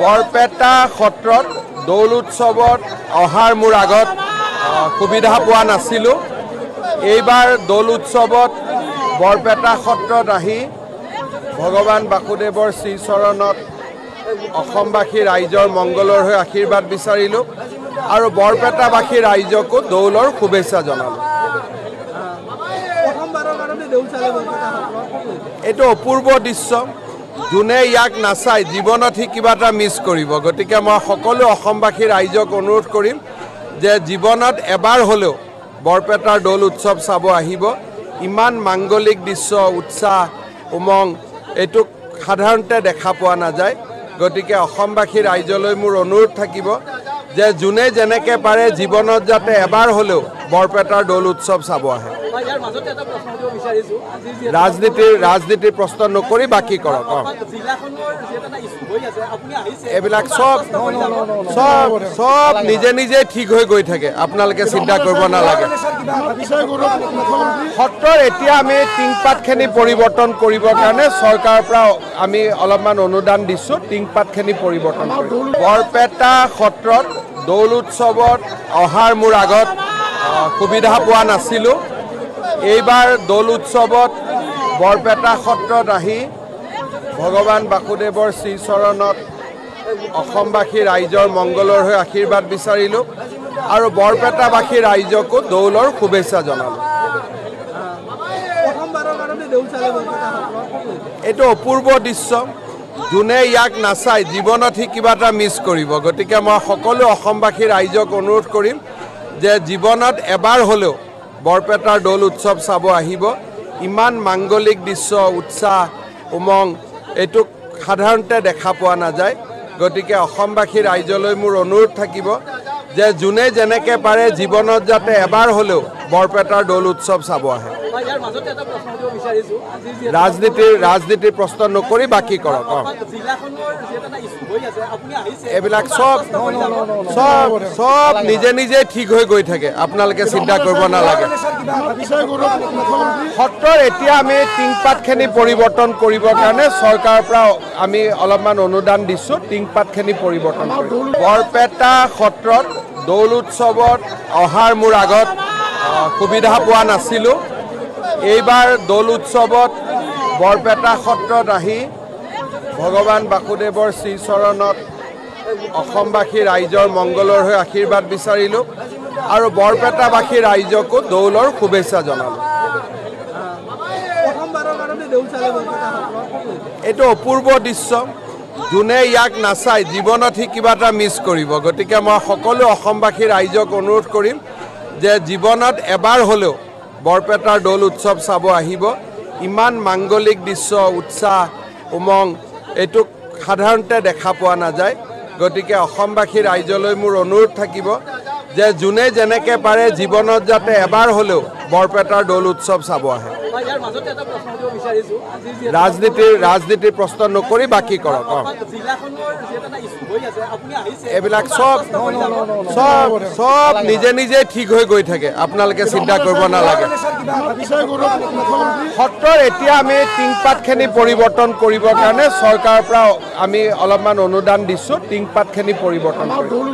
বৰপেটা সত্ৰত দৌল উৎসৱত অহাৰ মোৰ আগত সুবিধা পোৱা নাছিলোঁ। এইবাৰ দৌল উৎসৱত বৰপেটা সত্ৰত আহি ভগৱান বাসুদেৱৰ শ্ৰীচৰণত অসমবাসী ৰাইজৰ মংগলৰ হৈ আশীৰ্বাদ বিচাৰিলোঁ আৰু বৰপেটাবাসী ৰাইজকো দৌলৰ শুভেচ্ছা জনালোঁ। এইটো অপূৰ্ব দৃশ্য। যোনে ইয়াক নাচায় জীৱনত সি কিবা এটা মিছ কৰিব। গতিকে মই সকলো অসমবাসী ৰাইজক অনুৰোধ কৰিম যে জীৱনত এবাৰ হ'লেও বৰপেটাৰ দৌল উৎসৱ চাব আহিব। ইমান মাংগলিক দৃশ্য, উৎসাহ, উমং এইটো সাধাৰণতে দেখা পোৱা নাযায়। গতিকে অসমবাসী ৰাইজলৈ মোৰ অনুৰোধ থাকিব যে যোনে যেনেকৈ পাৰে জীৱনত যাতে এবাৰ হ'লেও বৰপেটাৰ দৌল উৎসৱ চাব আহে। ৰাজনীতিৰ প্ৰশ্ন নকৰি বাকী কৰক। এইবিলাক চব নিজে নিজে ঠিক হৈ গৈ থাকে, আপোনালোকে চিন্তা কৰিব নালাগে। সত্ৰৰ এতিয়া আমি টিংপাতখিনি পৰিৱৰ্তন কৰিবৰ কাৰণে চৰকাৰৰ পৰা আমি অলপমান অনুদান দিছোঁ। টিংপাতখিনি পৰিৱৰ্তন কৰি বৰপেটা সত্ৰত দৌল উৎসৱত অহাৰ মোৰ আগত সুবিধা পোৱা নাছিলোঁ। এইবাৰ দৌল উৎসৱত বৰপেটা সত্ৰত আহি ভগৱান বাসুদেৱৰ শ্ৰীচৰণত অসমবাসী ৰাইজৰ মংগলৰ হৈ আশীৰ্বাদ বিচাৰিলোঁ আৰু বৰপেটাবাসী ৰাইজকো দৌলৰ শুভেচ্ছা জনালোঁ। এইটো অপূৰ্ব দৃশ্য। যোনে ইয়াক নাচায় জীৱনত সি কিবা এটা মিছ কৰিব। গতিকে মই সকলো অসমবাসী ৰাইজক অনুৰোধ কৰিম যে জীৱনত এবাৰ হ'লেও বৰপেটাৰ দৌল উৎসৱ চাব আহিব। ইমান মাংগলিক দৃশ্য, উৎসাহ, উমং এইটো সাধাৰণতে দেখা পোৱা নাযায়। গতিকে অসমবাসী ৰাইজলৈ মোৰ অনুৰোধ থাকিব যে যোনে যেনেকৈ পাৰে জীৱনত যাতে এবাৰ হ'লেও বৰপেটাৰ দৌল উৎসৱ চাব আহে। ৰাজনীতিৰ প্ৰশ্ন নকৰি বাকী কৰক। এইবিলাক চব নিজে নিজে ঠিক হৈ গৈ থাকে, আপোনালোকে চিন্তা কৰিব নালাগে। সত্ৰৰ এতিয়া আমি টিংপাতখিনি পৰিৱৰ্তন কৰিবৰ কাৰণে চৰকাৰৰ পৰা আমি অলপমান অনুদান দিছোঁ। টিংপাতখিনি পৰিৱৰ্তন কৰি বৰপেটা সত্ৰত দৌল উৎসৱত অহাৰ মোৰ আগত সুবিধা পোৱা নাছিলোঁ। এইবাৰ দৌল উৎসৱত বৰপেটা সত্ৰত আহি ভগৱান বাসুদেৱৰ শ্ৰীচৰণত অসমবাসী ৰাইজৰ মংগলৰ হৈ আশীৰ্বাদ বিচাৰিলোঁ আৰু বৰপেটাবাসী ৰাইজকো দৌলৰ শুভেচ্ছা জনালোঁ। এইটো অপূৰ্ব দৃশ্য। যোনে ইয়াক নাচায় জীৱনত সি কিবা এটা মিছ কৰিব। গতিকে মই সকলো অসমবাসী ৰাইজক অনুৰোধ কৰিম যে জীৱনত এবাৰ হ'লেও বৰপেটাৰ দৌল উৎসৱ চাব আহিব। ইমান মাংগলিক দৃশ্য, উৎসাহ, উমং এইটো সাধাৰণতে দেখা পোৱা নাযায়। গতিকে অসমবাসী ৰাইজলৈ মোৰ অনুৰোধ থাকিব যে যোনে যেনেকৈ পাৰে জীৱনত যাতে এবাৰ হ'লেও বৰপেটাৰ দৌল উৎসৱ চাব আহে। ৰাজনীতিৰ প্ৰশ্ন নকৰি বাকী কৰক। এইবিলাক চব নিজে নিজে ঠিক হৈ গৈ থাকে, আপোনালোকে চিন্তা কৰিব নালাগে। সত্ৰৰ এতিয়া আমি টিংপাতখিনি পৰিৱৰ্তন কৰিবৰ কাৰণে চৰকাৰৰ পৰা আমি অলপমান অনুদান দিছোঁ। টিংপাতখিনি পৰিৱৰ্তন কৰি